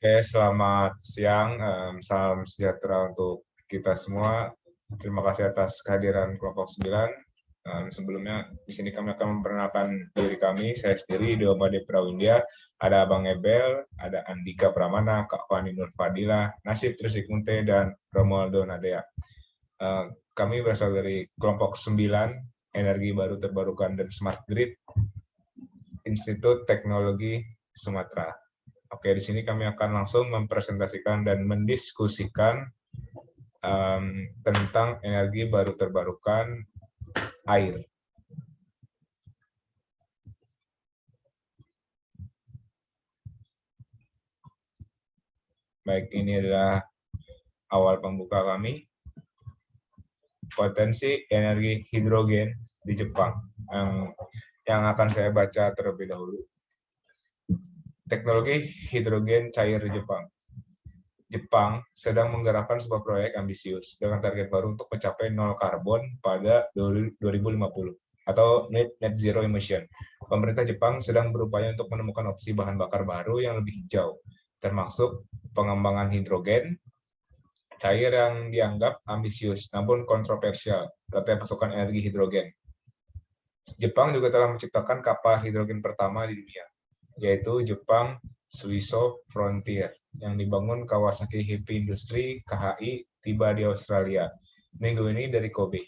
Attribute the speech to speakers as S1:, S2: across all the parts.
S1: Oke, selamat siang. Salam sejahtera untuk kita semua. Terima kasih atas kehadiran kelompok 9. Sebelumnya, di sini kami akan memperkenalkan diri kami. Saya sendiri, Diomade Prawindia. Ada Abang Ebel, ada Andika Pramana, Kak Fani Nur Fadila, Nasib Trisikmunte, dan Romualdo Nadea. Kami berasal dari kelompok 9, Energi Baru Terbarukan dan Smart Grid, Institut Teknologi Sumatera. Oke, di sini kami akan langsung mempresentasikan dan mendiskusikan tentang energi baru terbarukan air. Baik, ini adalah awal pembuka kami. Potensi energi hidrogen di Jepang. Yang akan saya baca terlebih dahulu. Teknologi hidrogen cair di Jepang. Jepang sedang menggerakkan sebuah proyek ambisius dengan target baru untuk mencapai nol karbon pada 2050 atau net zero emission. Pemerintah Jepang sedang berupaya untuk menemukan opsi bahan bakar baru yang lebih hijau, termasuk pengembangan hidrogen cair yang dianggap ambisius namun kontroversial rantai pasokan energi hidrogen. Jepang juga telah menciptakan kapal hidrogen pertama di dunia, yaitu Jepang Suiso Frontier, yang dibangun Kawasaki Heavy Industry (KHI) tiba di Australia minggu ini dari Kobe.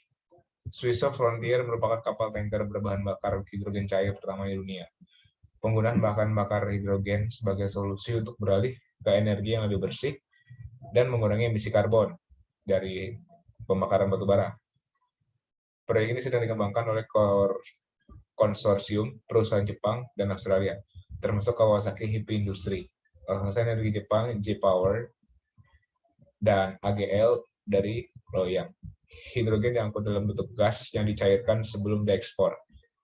S1: Suiso Frontier merupakan kapal tanker berbahan bakar hidrogen cair pertama di dunia. Penggunaan bahan bakar hidrogen sebagai solusi untuk beralih ke energi yang lebih bersih dan mengurangi emisi karbon dari pembakaran batu bara. Proyek ini sedang dikembangkan oleh konsorsium perusahaan Jepang dan Australia, termasuk Kawasaki Heavy Industry, Organisasi Energi Jepang J-Power, dan AGL dari Loyang. Hidrogen diangkut dalam bentuk gas yang dicairkan sebelum diekspor.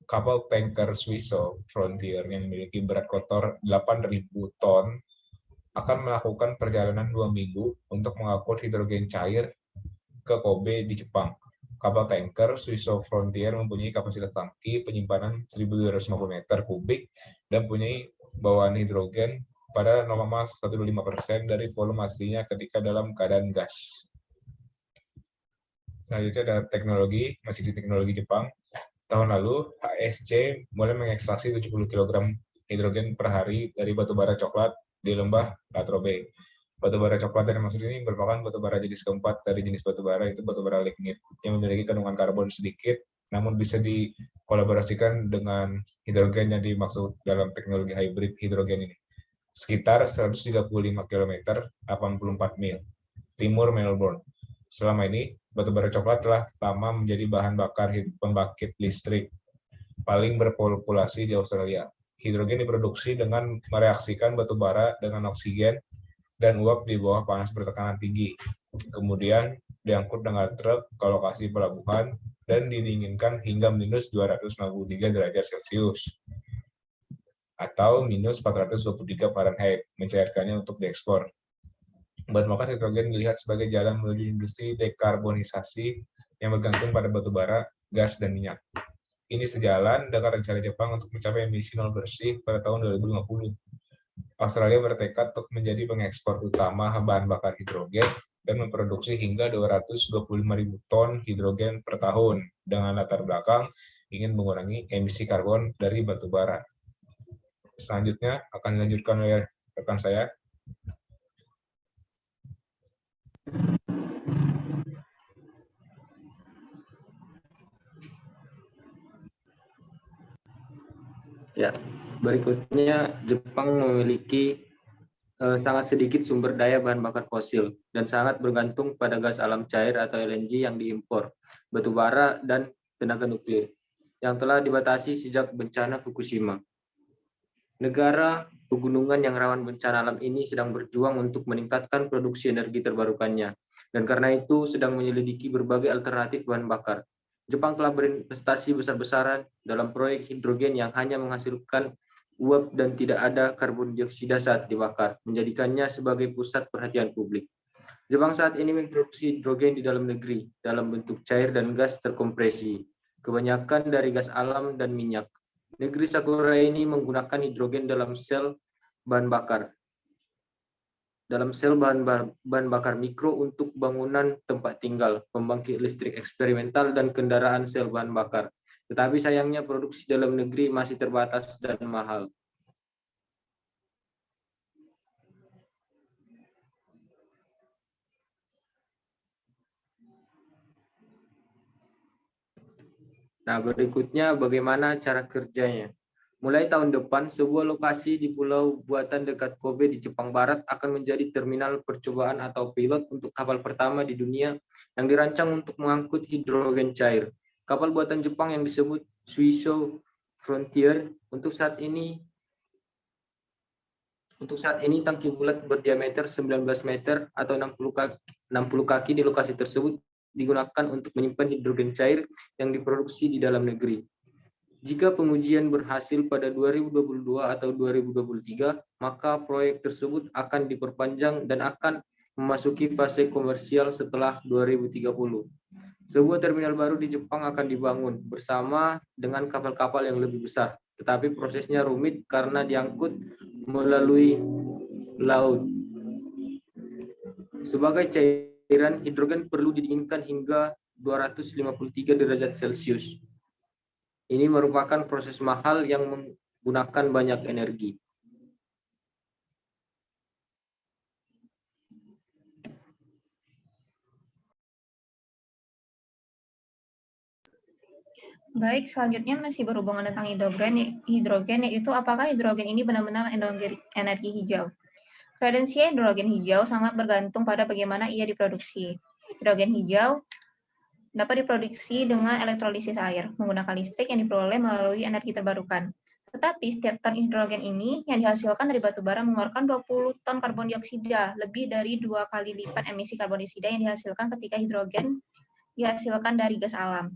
S1: Kapal tanker Suiso Frontier yang memiliki berat kotor 8.000 ton akan melakukan perjalanan 2 minggu untuk mengangkut hidrogen cair ke Kobe di Jepang. Kapal tanker Suiso Frontier mempunyai kapasitas tangki penyimpanan 1.250 meter kubik dan mempunyai bawaan hidrogen pada 0,15% dari volume aslinya ketika dalam keadaan gas. Selanjutnya ada teknologi, masih di teknologi Jepang. Tahun lalu, HSC mulai mengekstraksi 70 kg hidrogen per hari dari batu bara coklat di lembah Latrobe. Batu bara coklat yang dimaksud ini merupakan batu bara jenis keempat dari jenis batu bara, yaitu batu bara lignit, yang memiliki kandungan karbon sedikit, namun bisa dikolaborasikan dengan hidrogen yang dimaksud dalam teknologi hybrid hidrogen ini. Sekitar 135 km, 84 mil, timur Melbourne. Selama ini, batu bara coklat telah lama menjadi bahan bakar pembangkit listrik paling berpopulasi di Australia. Hidrogen diproduksi dengan mereaksikan batu bara dengan oksigen dan uap di bawah panas bertekanan tinggi. Kemudian diangkut dengan truk ke lokasi pelabuhan dan didinginkan hingga minus 263 derajat Celcius atau minus 423 Fahrenheit, mencairkannya untuk diekspor. Bahan bakar hidrogen dilihat sebagai jalan menuju industri dekarbonisasi yang bergantung pada batu bara, gas, dan minyak. Ini sejalan dengan rencana Jepang untuk mencapai emisi nol bersih pada tahun 2050. Australia bertekad untuk menjadi pengekspor utama bahan bakar hidrogen dan memproduksi hingga 225.000 ton hidrogen per tahun dengan latar belakang ingin mengurangi emisi karbon dari batu bara. Selanjutnya akan dilanjutkan oleh rekan saya.
S2: Ya, berikutnya Jepang memiliki sangat sedikit sumber daya bahan bakar fosil dan sangat bergantung pada gas alam cair atau LNG yang diimpor, batu bara, dan tenaga nuklir yang telah dibatasi sejak bencana Fukushima. Negara pegunungan yang rawan bencana alam ini sedang berjuang untuk meningkatkan produksi energi terbarukannya, dan karena itu sedang menyelidiki berbagai alternatif bahan bakar. Jepang telah berinvestasi besar-besaran dalam proyek hidrogen yang hanya menghasilkan uap dan tidak ada karbon dioksida saat dibakar, menjadikannya sebagai pusat perhatian publik. Jepang saat ini memproduksi hidrogen di dalam negeri dalam bentuk cair dan gas terkompresi, kebanyakan dari gas alam dan minyak. Negeri Sakura ini menggunakan hidrogen dalam sel bahan bakar. dalam sel bahan bakar mikro untuk bangunan tempat tinggal, pembangkit listrik eksperimental, dan kendaraan sel bahan bakar. Tetapi sayangnya produksi dalam negeri masih terbatas dan mahal. Nah, berikutnya bagaimana cara kerjanya. Mulai tahun depan, sebuah lokasi di pulau buatan dekat Kobe di Jepang Barat akan menjadi terminal percobaan atau pilot untuk kapal pertama di dunia yang dirancang untuk mengangkut hidrogen cair. Kapal buatan Jepang yang disebut Suiso Frontier untuk saat ini tangki bulat berdiameter 19 meter atau 60 kaki di lokasi tersebut digunakan untuk menyimpan hidrogen cair yang diproduksi di dalam negeri. Jika pengujian berhasil pada 2022 atau 2023, maka proyek tersebut akan diperpanjang dan akan memasuki fase komersial setelah 2030. Sebuah terminal baru di Jepang akan dibangun bersama dengan kapal-kapal yang lebih besar, tetapi prosesnya rumit karena diangkut melalui laut. Sebagai cairan, hidrogen perlu didinginkan hingga 253 derajat Celcius. Ini merupakan proses mahal yang menggunakan banyak energi.
S3: Baik, selanjutnya masih berhubungan tentang hidrogen, yaitu apakah hidrogen ini benar-benar energi hijau. Kredensi hidrogen hijau sangat bergantung pada bagaimana ia diproduksi. Hidrogen hijau dapat diproduksi dengan elektrolisis air, menggunakan listrik yang diperoleh melalui energi terbarukan. Tetapi setiap ton hidrogen ini yang dihasilkan dari batu bara mengeluarkan 20 ton karbon dioksida, lebih dari 2 kali lipat emisi karbon dioksida yang dihasilkan ketika hidrogen dihasilkan dari gas alam.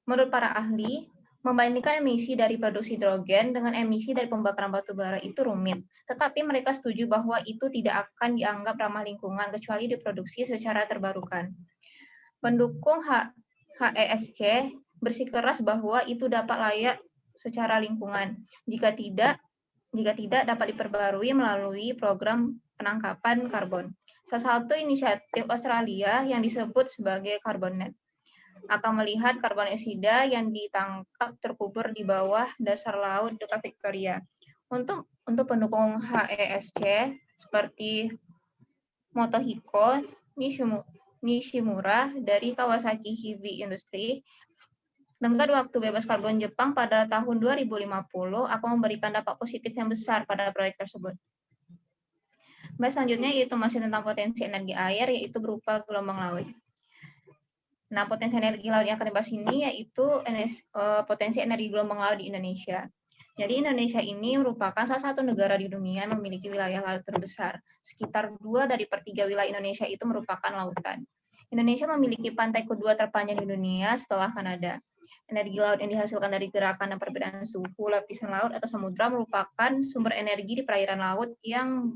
S3: Menurut para ahli, membandingkan emisi dari produksi hidrogen dengan emisi dari pembakaran batu bara itu rumit, tetapi mereka setuju bahwa itu tidak akan dianggap ramah lingkungan kecuali diproduksi secara terbarukan. Pendukung HESC bersikeras bahwa itu dapat layak secara lingkungan. Jika tidak dapat diperbarui melalui program penangkapan karbon. Salah satu inisiatif Australia yang disebut sebagai CarbonNet akan melihat karbon dioksida yang ditangkap terkubur di bawah dasar laut dekat Victoria. Untuk pendukung HESC seperti Motohiko Nishimura dari Kawasaki Heavy Industry, tenggat waktu bebas karbon Jepang pada tahun 2050 akan memberikan dampak positif yang besar pada proyek tersebut. Selanjutnya yaitu masih tentang potensi energi air, yaitu berupa gelombang laut. Nah, potensi energi laut yang akan dibahas ini yaitu potensi energi gelombang laut di Indonesia. Jadi Indonesia ini merupakan salah satu negara di dunia yang memiliki wilayah laut terbesar. Sekitar 2 dari per 3 wilayah Indonesia itu merupakan lautan. Indonesia memiliki pantai kedua terpanjang di dunia setelah Kanada. Energi laut yang dihasilkan dari gerakan dan perbedaan suhu lapisan laut atau samudra merupakan sumber energi di perairan laut yang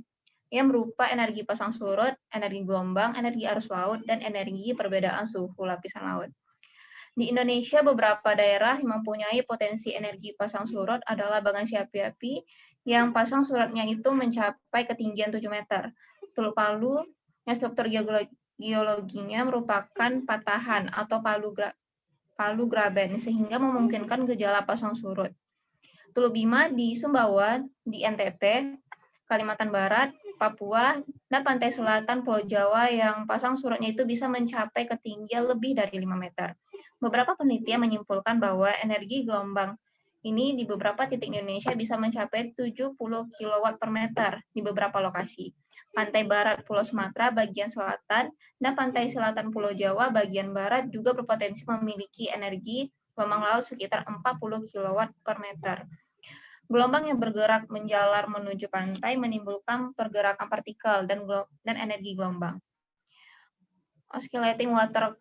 S3: berupa energi pasang surut, energi gelombang, energi arus laut, dan energi perbedaan suhu lapisan laut. Di Indonesia, beberapa daerah yang mempunyai potensi energi pasang surut adalah Bagan Api-api, yang pasang surutnya itu mencapai ketinggian 7 meter. Teluk Palu, yang struktur geologinya merupakan patahan atau palu graben, sehingga memungkinkan gejala pasang surut. Teluk Bima di Sumbawa, di NTT, Kalimantan Barat, Papua, dan pantai selatan Pulau Jawa yang pasang surutnya itu bisa mencapai ketinggian lebih dari 5 meter. Beberapa penelitian menyimpulkan bahwa energi gelombang ini di beberapa titik Indonesia bisa mencapai 70 kW per meter di beberapa lokasi. Pantai barat Pulau Sumatera bagian selatan dan pantai selatan Pulau Jawa bagian barat juga berpotensi memiliki energi gelombang laut sekitar 40 kW per meter. Gelombang yang bergerak menjalar menuju pantai menimbulkan pergerakan partikel dan energi gelombang. Oscillating Water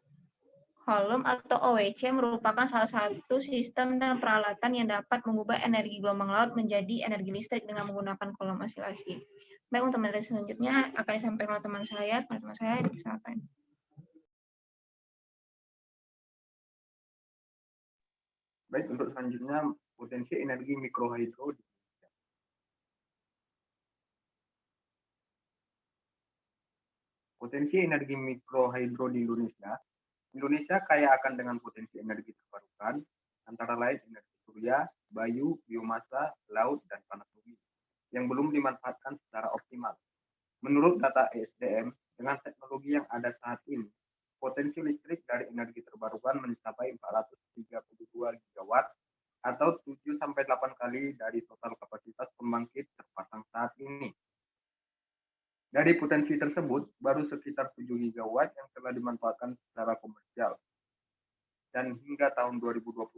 S3: Column atau OWC merupakan salah satu sistem dan peralatan yang dapat mengubah energi gelombang laut menjadi energi listrik dengan menggunakan kolom osilasi. Baik, untuk materi selanjutnya akan disampaikan oleh teman saya. Silakan.
S4: Baik, untuk selanjutnya potensi energi mikrohidro. Potensi energi mikrohidro di Indonesia. Indonesia kaya akan dengan potensi energi terbarukan, antara lain energi surya, bayu, biomasa, laut, dan panas bumi, yang belum dimanfaatkan secara optimal. Menurut data ESDM, dengan teknologi yang ada saat ini, potensi listrik dari energi terbarukan mencapai 432 gigawatt atau 7-8 kali dari total kapasitas pembangkit terpasang saat ini. Dari potensi tersebut, baru sekitar 7 gigawatt yang telah dimanfaatkan secara komersial. Dan hingga tahun 2028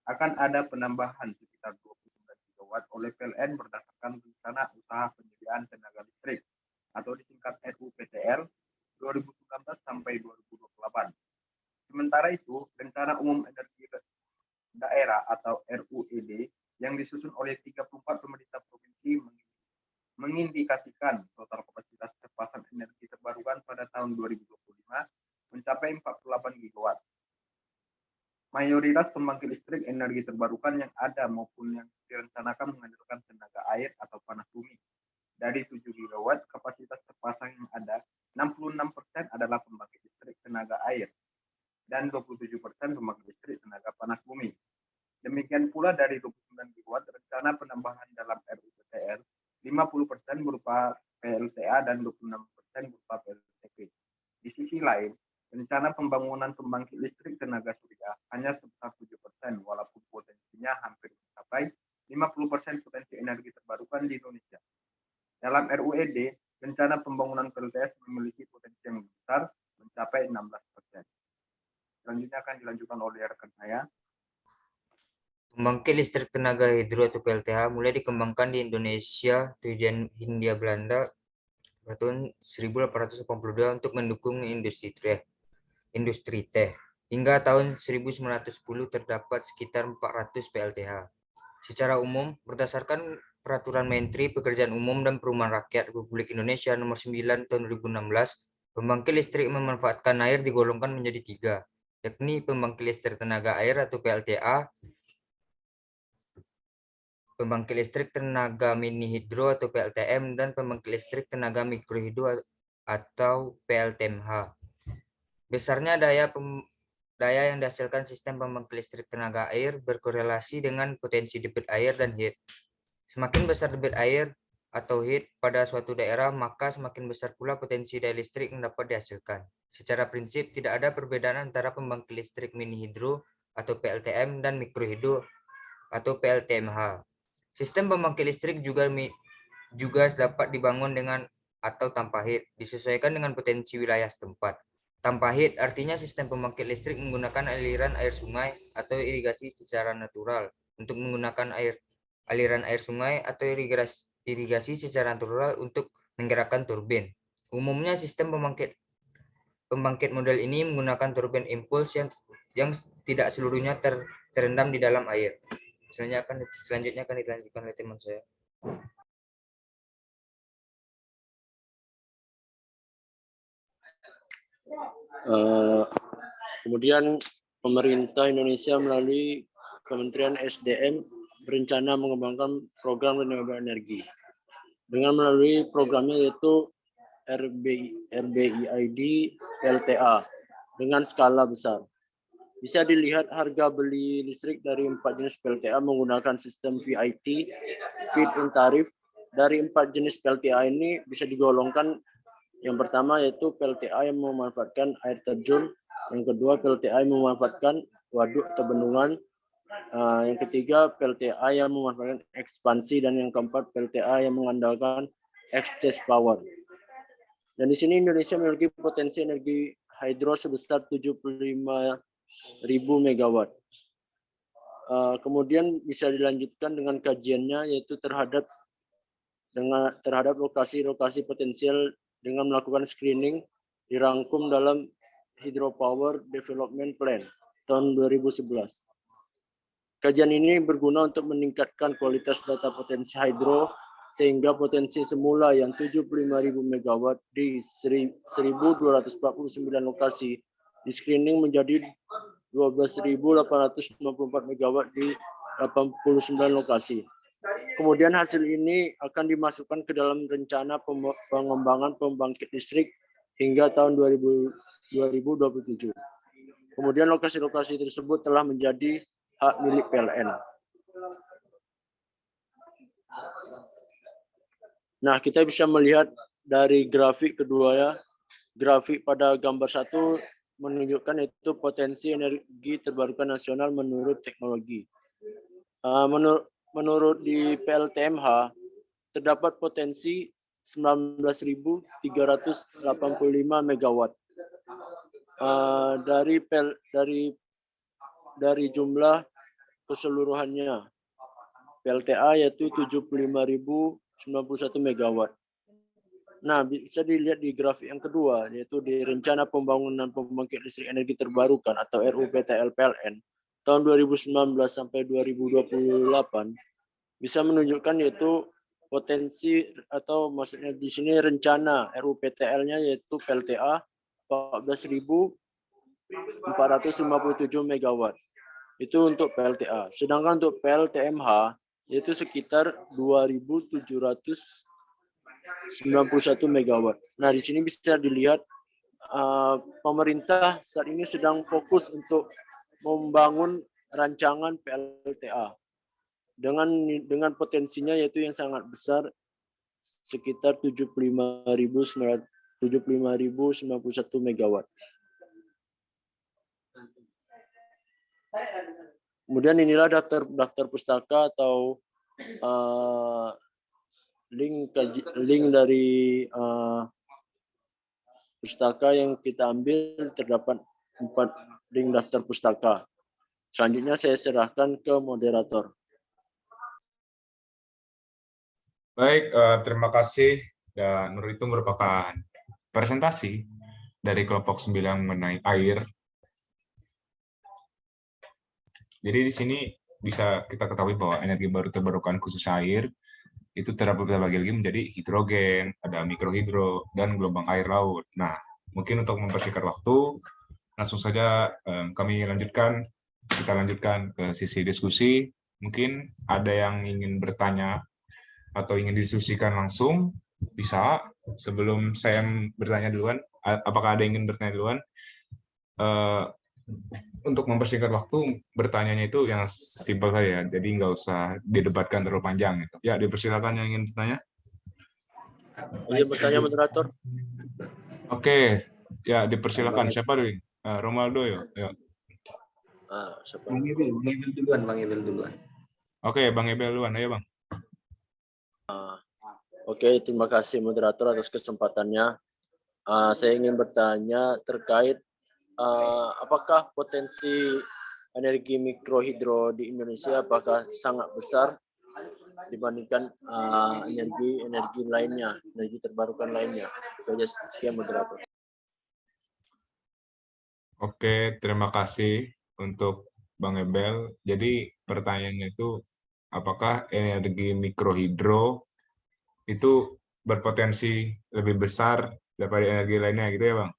S4: akan ada penambahan sekitar 29 gigawatt oleh PLN berdasarkan rencana usaha penyediaan tenaga listrik atau disingkat RUPTL 2019 sampai 2028. Sementara itu, Rencana Umum Energi Daerah atau RUED yang disusun oleh 34 pemerintah provinsi mengindikasikan total kapasitas terpasang energi terbarukan pada tahun 2025 mencapai 48 gigawatt. Mayoritas pembangkit listrik energi terbarukan yang ada maupun yang direncanakan mengandalkan tenaga air atau panas bumi. Dari 7 gigawatt kapasitas terpasang yang ada, 66% adalah pembangkit listrik tenaga air dan 27% pembangkit listrik tenaga panas bumi. Demikian pula dari 29 gigawatt rencana penambahan dalam RUPTL, 50% berupa PLTA dan 26% berupa PLTP. Di sisi lain, rencana pembangunan pembangkit listrik tenaga surya hanya sebesar 7%, walaupun potensinya hampir mencapai 50% potensi energi terbarukan di Indonesia. Dalam RUED, rencana pembangunan PLTS memiliki potensi yang besar mencapai 16%. Selanjutnya akan dilanjutkan oleh rekan saya.
S5: Pembangkit listrik tenaga hidro atau PLTH mulai dikembangkan di Indonesia di Hindia Belanda pada tahun 1882 untuk mendukung industri teh. Hingga tahun 1910 terdapat sekitar 400 PLTH. Secara umum, berdasarkan Peraturan Menteri Pekerjaan Umum dan Perumahan Rakyat Republik Indonesia Nomor 9 Tahun 2016, pembangkit listrik memanfaatkan air digolongkan menjadi 3, yakni pembangkit listrik tenaga air atau PLTA, pembangkit listrik tenaga mini hidro atau PLTM, dan pembangkit listrik tenaga mikrohidro atau PLTMH. Besarnya daya yang dihasilkan sistem pembangkit listrik tenaga air berkorelasi dengan potensi debit air dan heat. Semakin besar debit air atau heat pada suatu daerah, maka semakin besar pula potensi daya listrik yang dapat dihasilkan. Secara prinsip, tidak ada perbedaan antara pembangkit listrik mini hidro atau PLTM dan mikrohidro atau PLTMH. Sistem pembangkit listrik juga dapat dibangun dengan atau tanpa heat, disesuaikan dengan potensi wilayah setempat. Tanpa heat artinya sistem pembangkit listrik menggunakan aliran air sungai atau irigasi secara natural untuk menggunakan aliran air sungai atau irigasi secara natural untuk menggerakkan turbin. Umumnya sistem pembangkit model ini menggunakan turbin impuls yang tidak seluruhnya terendam di dalam air. Selanjutnya akan dilanjutkan oleh teman saya.
S6: Kemudian pemerintah Indonesia melalui Kementerian SDM berencana mengembangkan program renewable energi dengan melalui programnya yaitu RBID PLTA dengan skala besar. Bisa dilihat harga beli listrik dari 4 jenis PLTA menggunakan sistem VIT, feed-in tarif. Dari 4 jenis PLTA ini bisa digolongkan. Yang pertama yaitu PLTA yang memanfaatkan air terjun, yang kedua PLTA yang memanfaatkan waduk atau bendungan, yang ketiga PLTA yang memanfaatkan ekspansi, dan yang keempat PLTA yang mengandalkan excess power. Dan di sini Indonesia memiliki potensi energi hidro sebesar 75.000 megawatt. Kemudian bisa dilanjutkan dengan kajiannya yaitu terhadap lokasi-lokasi potensial dengan melakukan screening dirangkum dalam Hydropower Development Plan tahun 2011. Kajian ini berguna untuk meningkatkan kualitas data potensi hidro sehingga potensi semula yang 75.000 megawatt di 1.249 lokasi di screening menjadi 12.854 megawatt di 89 lokasi. Kemudian hasil ini akan dimasukkan ke dalam rencana pengembangan pembangkit listrik hingga tahun 2027. Kemudian lokasi-lokasi tersebut telah menjadi hak milik PLN. Nah, kita bisa melihat dari grafik kedua ya. Grafik pada gambar 1 menunjukkan itu potensi energi terbarukan nasional menurut teknologi. Menurut di PLTMH, terdapat potensi 19.385 megawatt. Dari jumlah keseluruhannya PLTA yaitu 75.091 megawatt. Nah, bisa dilihat di grafik yang kedua, yaitu di Rencana Pembangunan Pembangkit Listrik Energi Terbarukan atau RUPTL PLN tahun 2019 sampai 2028 bisa menunjukkan yaitu potensi atau maksudnya di sini rencana RUPTL-nya yaitu PLTA 14.457 megawatt. Itu untuk PLTA. Sedangkan untuk PLTMH yaitu sekitar 2.791 megawatt. Nah, di sini bisa dilihat pemerintah saat ini sedang fokus untuk membangun rancangan PLTA dengan potensinya yaitu yang sangat besar sekitar 75.091 megawatt. Kemudian inilah daftar pustaka atau link dari pustaka yang kita ambil. Terdapat 4 link daftar pustaka. Selanjutnya saya serahkan ke moderator.
S1: Baik, terima kasih. Dan menurut itu merupakan presentasi dari kelompok 9 mengenai air. Jadi di sini bisa kita ketahui bahwa energi baru terbarukan khusus air itu terdapat bagi lagi menjadi hidrogen, ada mikrohidro, dan gelombang air laut. Nah, mungkin untuk mempersingkat waktu, langsung saja kita lanjutkan ke sisi diskusi. Mungkin ada yang ingin bertanya atau ingin didiskusikan langsung, bisa. Sebelum saya bertanya duluan, apakah ada yang ingin bertanya duluan? Untuk mempersingkat waktu, bertanyanya itu yang simpel saja, jadi nggak usah didebatkan terlalu panjang. Gitu. Ya, dipersilakan yang ingin bertanya.
S6: Izin bertanya, moderator.
S1: Oke, ya dipersilakan. Siapa dulu? Romaldo ya.
S2: Bang Ebel duluan.
S1: Oke, Bang Ebel duluan. Ayo, Bang.
S6: Oke, terima kasih moderator atas kesempatannya. Saya ingin bertanya terkait apakah potensi energi mikrohidro di Indonesia apakah sangat besar dibandingkan energi lainnya, energi terbarukan lainnya. Sekian moderator.
S1: Oke, terima kasih untuk Bang Ebel. Jadi pertanyaannya itu, apakah energi mikrohidro itu berpotensi lebih besar daripada energi lainnya, gitu ya, Bang?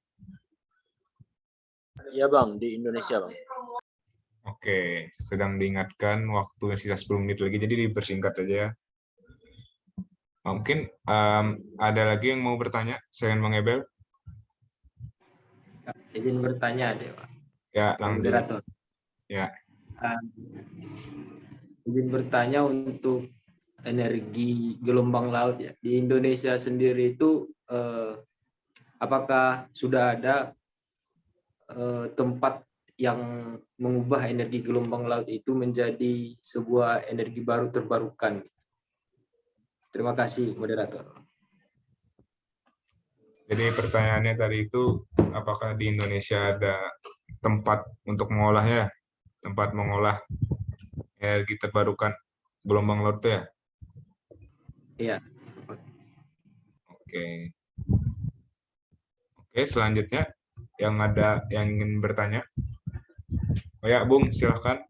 S6: Iya, Bang, di Indonesia, Bang.
S1: Oke, sedang diingatkan waktunya sisa 10 menit lagi, jadi dipersingkat aja ya. Mungkin ada lagi yang mau bertanya selain Bang Ebel?
S2: Izin bertanya, Dewa.
S1: Ya, langsung.
S2: Moderator.
S1: Ya.
S2: Izin bertanya untuk energi gelombang laut ya. Di Indonesia sendiri itu apakah sudah ada tempat yang mengubah energi gelombang laut itu menjadi sebuah energi baru terbarukan? Terima kasih, moderator.
S1: Jadi pertanyaannya tadi itu, apakah di Indonesia ada tempat untuk mengolahnya, tempat mengolah energi terbarukan gelombang laut ya?
S2: Iya.
S1: Oke. Oke, selanjutnya yang ingin bertanya. Oh ya, Bung, silahkan.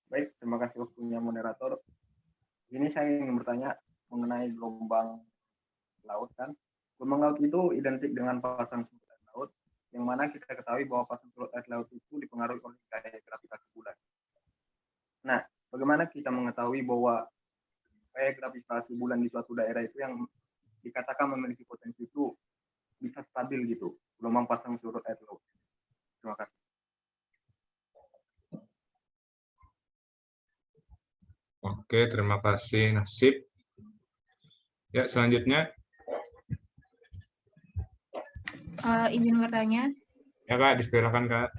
S4: Baik, terima kasih waktunya moderator. Ini saya ingin bertanya mengenai gelombang laut kan. Gelombang laut itu identik dengan pasang surut air laut, yang mana kita ketahui bahwa pasang surut air laut itu dipengaruhi oleh gaya gravitasi bulan. Nah, bagaimana kita mengetahui bahwa supaya gravitasi bulan di suatu daerah itu yang dikatakan memiliki potensi itu bisa stabil gitu, gelombang pasang surut air laut. Terima kasih.
S1: Oke, terima kasih Nasib. Ya, selanjutnya.
S3: Izin bertanya.
S1: Ya Kak, dipersilakan Kak.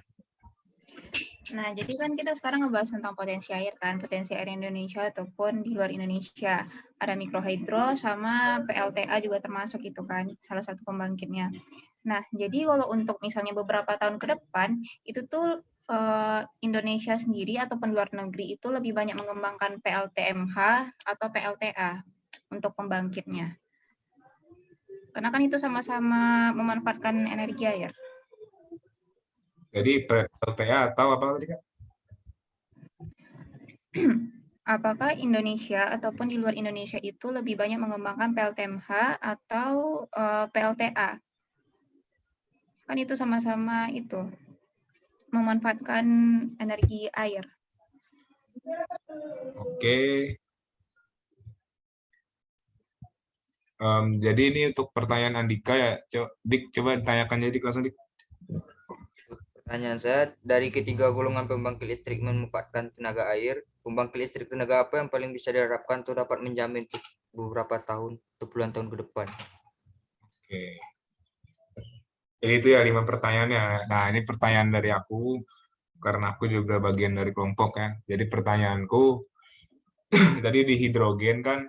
S3: Nah, jadi kan kita sekarang ngebahas tentang potensi air kan, potensi air Indonesia ataupun di luar Indonesia. Ada mikrohidro sama PLTA juga termasuk itu kan, salah satu pembangkitnya. Nah, jadi kalau untuk misalnya beberapa tahun ke depan, itu tuh Indonesia sendiri ataupun luar negeri itu lebih banyak mengembangkan PLTMH atau PLTA untuk pembangkitnya. Karena kan itu sama-sama memanfaatkan energi air.
S1: Jadi PLTA atau apa tadi Kak?
S3: Apakah Indonesia ataupun di luar Indonesia itu lebih banyak mengembangkan PLTMH atau PLTA? Kan itu sama-sama itu memanfaatkan energi air.
S1: Oke. Jadi ini untuk pertanyaan Andika ya. Dik, coba ditanyakan jadi langsung Dik.
S5: Pertanyaan saya, dari ketiga golongan pembangkit listrik memanfaatkan tenaga air, pembangkit listrik tenaga apa yang paling bisa diharapkan untuk dapat menjamin beberapa tahun atau puluhan tahun ke depan?
S1: Oke. Jadi itu ya 5 pertanyaannya. Nah, ini pertanyaan dari aku, karena aku juga bagian dari kelompok ya. Jadi pertanyaanku, tadi di hidrogen kan,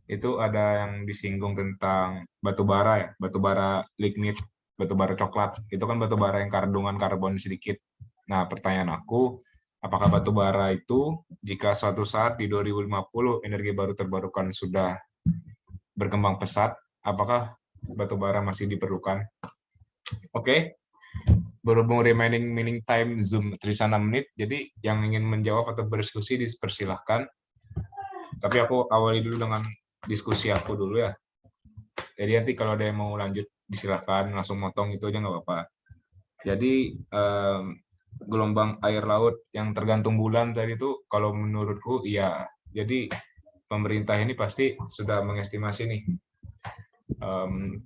S1: itu ada yang disinggung tentang batu bara ya, batu bara lignit, batu bara coklat. Itu kan batu bara yang kandungan karbon sedikit. Nah, pertanyaan aku, apakah batu bara itu jika suatu saat di 2050 energi baru terbarukan sudah berkembang pesat, apakah batu bara masih diperlukan? Oke. Berhubung remaining time Zoom tersisa 6 menit, jadi yang ingin menjawab atau berdiskusi dipersilahkan. Tapi aku awali dulu dengan diskusi aku dulu ya. Jadi nanti kalau ada yang mau lanjut disilahkan langsung motong itu aja nggak apa-apa. Jadi gelombang air laut yang tergantung bulan tadi itu kalau menurutku iya. Jadi pemerintah ini pasti sudah mengestimasi nih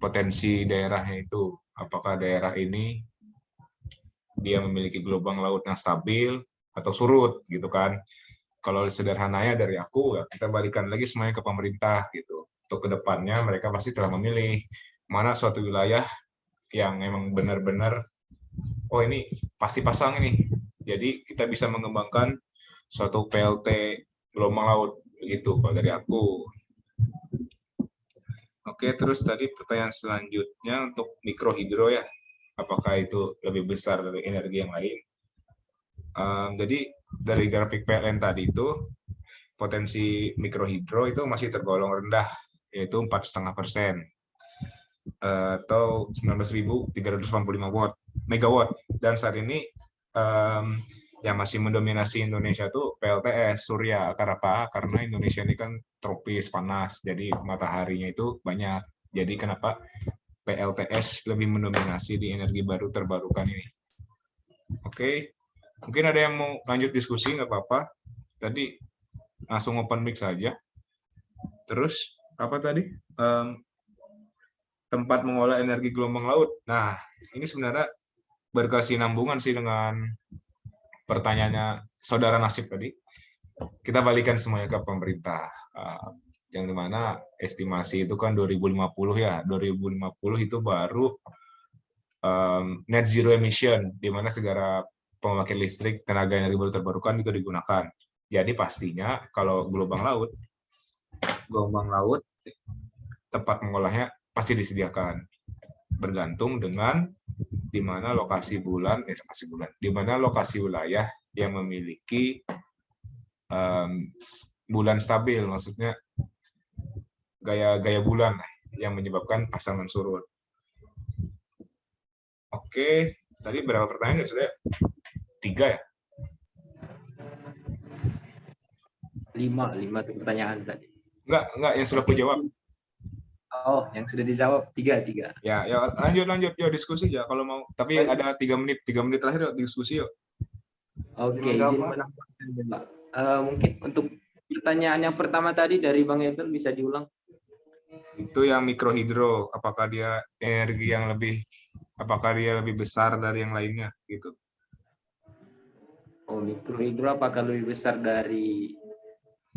S1: potensi daerahnya itu. Apakah daerah ini dia memiliki gelombang laut yang stabil atau surut gitu kan. Kalau sederhananya dari aku, ya kita balikan lagi semuanya ke pemerintah gitu. Untuk kedepannya mereka pasti telah memilih mana suatu wilayah yang memang benar-benar, oh ini pasti pasang ini. Jadi kita bisa mengembangkan suatu PLT gelombang laut gitu kalau dari aku. Oke, terus tadi pertanyaan selanjutnya untuk mikrohidro ya. Apakah itu lebih besar dari energi yang lain? Jadi dari grafik PLN tadi itu potensi mikrohidro itu masih tergolong rendah, yaitu 4,5% atau 19.385 megawatt. Dan saat ini yang masih mendominasi Indonesia itu PLTS surya. Karena apa? Karena Indonesia ini kan tropis panas, jadi mataharinya itu banyak. Jadi kenapa PLTS lebih mendominasi di energi baru terbarukan ini? Oke. Mungkin ada yang mau lanjut diskusi, nggak apa-apa. Tadi langsung open mic saja. Terus, apa tadi? Tempat mengolah energi gelombang laut. Nah, ini sebenarnya berkesinambungan sih dengan pertanyaannya Saudara Nasib tadi. Kita balikan semuanya ke pemerintah. Yang dimana estimasi itu kan 2050 ya. 2050 itu baru net zero emission, di mana segala pembangkit listrik tenaga energi baru terbarukan itu digunakan. Jadi pastinya kalau gelombang laut tempat mengolahnya pasti disediakan. Bergantung dengan di mana lokasi di mana lokasi wilayah yang memiliki bulan stabil, maksudnya gaya bulan yang menyebabkan pasangan surut. Oke, tadi berapa pertanyaan sudah? 3 ya?
S2: 5 pertanyaan tadi.
S1: Enggak, yang sudah aku jawab.
S2: Oh, yang sudah dijawab 3.
S1: Ya, lanjut, yuk diskusi ya kalau mau. Tapi ada 3 menit terakhir yuk diskusi yuk.
S2: Oke, izin menambahkan Pak. Mungkin untuk pertanyaan yang pertama tadi dari Bang Ebel bisa diulang?
S1: Itu yang mikrohidro, apakah dia energi yang apakah dia lebih besar dari yang lainnya gitu.
S2: Oh, mikrohidro apakah lebih besar dari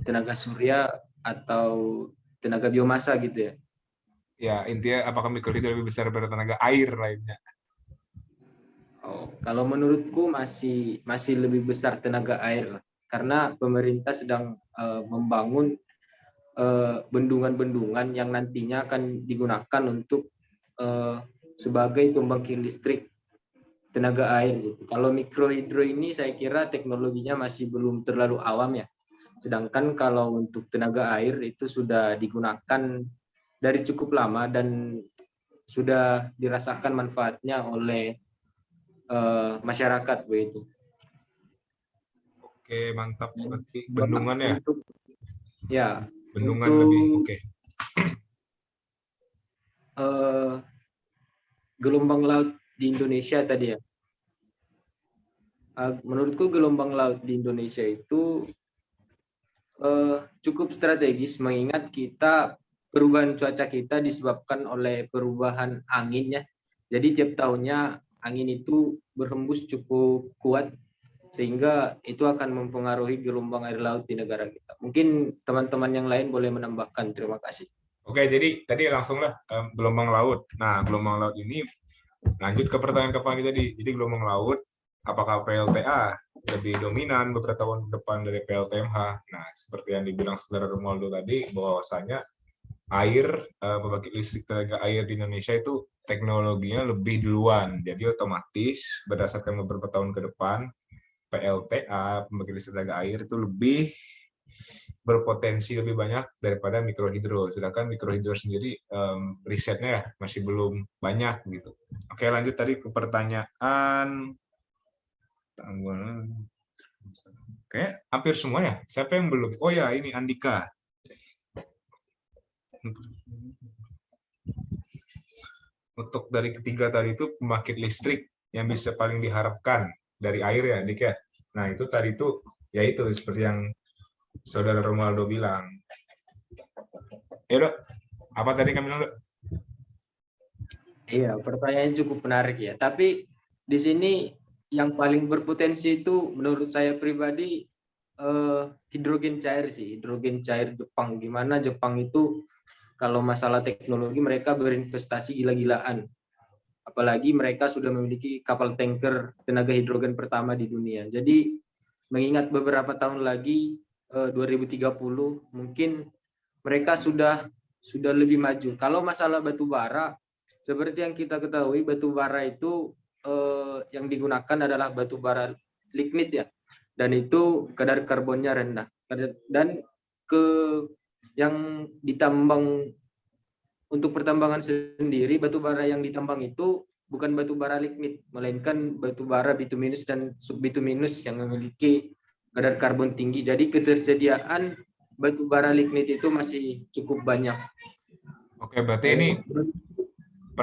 S2: tenaga surya atau tenaga biomasa gitu ya?
S1: Ya, intinya apakah mikrohidro lebih besar daripada tenaga air lainnya.
S2: Oh, kalau menurutku masih lebih besar tenaga air lah. Karena pemerintah sedang membangun bendungan-bendungan yang nantinya akan digunakan untuk sebagai pembangkit listrik tenaga air gitu. Kalau mikrohidro ini saya kira teknologinya masih belum terlalu awam ya. Sedangkan kalau untuk tenaga air itu sudah digunakan dari cukup lama dan sudah dirasakan manfaatnya oleh masyarakat begitu.
S1: Oke, mantap. Berarti bendungan ya?
S2: Ya.
S1: Bendungan
S2: untuk,
S1: lebih oke.
S2: Gelombang laut di Indonesia tadi ya. Menurutku gelombang laut di Indonesia itu cukup strategis mengingat perubahan cuaca kita disebabkan oleh perubahan angin ya. Jadi tiap tahunnya angin itu berhembus cukup kuat sehingga itu akan mempengaruhi gelombang air laut di negara kita. Mungkin teman-teman yang lain boleh menambahkan. Terima kasih.
S1: Oke, jadi tadi langsunglah gelombang laut. Nah, gelombang laut ini lanjut ke pertanyaan Kak tadi. Jadi gelombang laut, apakah PLTA lebih dominan beberapa tahun depan dari PLTMH? Nah, seperti yang dibilang saudara Romualdo tadi, bahwasanya pembangkit listrik tenaga air di Indonesia itu teknologinya lebih duluan. Jadi otomatis berdasarkan beberapa tahun ke depan, PLTA, pembangkit listrik tenaga air itu lebih berpotensi lebih banyak daripada mikrohidro. Sedangkan mikrohidro sendiri risetnya masih belum banyak gitu. Oke, lanjut tadi ke pertanyaan. Kayak hampir semua ya. Siapa yang belum? Oh ya, ini Andika. Untuk dari ketiga tadi itu pembangkit listrik yang bisa paling diharapkan dari air ya, Dik ya. Nah, itu tadi itu yaitu seperti yang Saudara Romualdo bilang. Ya, Dok. Apa tadi kami bilang, Dok?
S2: Iya, pertanyaannya cukup menarik ya. Tapi di sini yang paling berpotensi itu menurut saya pribadi hidrogen cair sih, hidrogen cair Jepang. Gimana Jepang itu kalau masalah teknologi mereka berinvestasi gila-gilaan. Apalagi mereka sudah memiliki kapal tanker tenaga hidrogen pertama di dunia. Jadi mengingat beberapa tahun lagi 2030 mungkin mereka sudah lebih maju. Kalau masalah batu bara, seperti yang kita ketahui batu bara itu yang digunakan adalah batu bara lignit ya, dan itu kadar karbonnya rendah. Dan yang ditambang untuk pertambangan sendiri, batu bara yang ditambang itu bukan batu bara lignit, melainkan batu bara bituminus dan subbituminus yang memiliki kadar karbon tinggi. Jadi ketersediaan batu bara lignit itu masih cukup banyak.
S1: Oke, berarti ini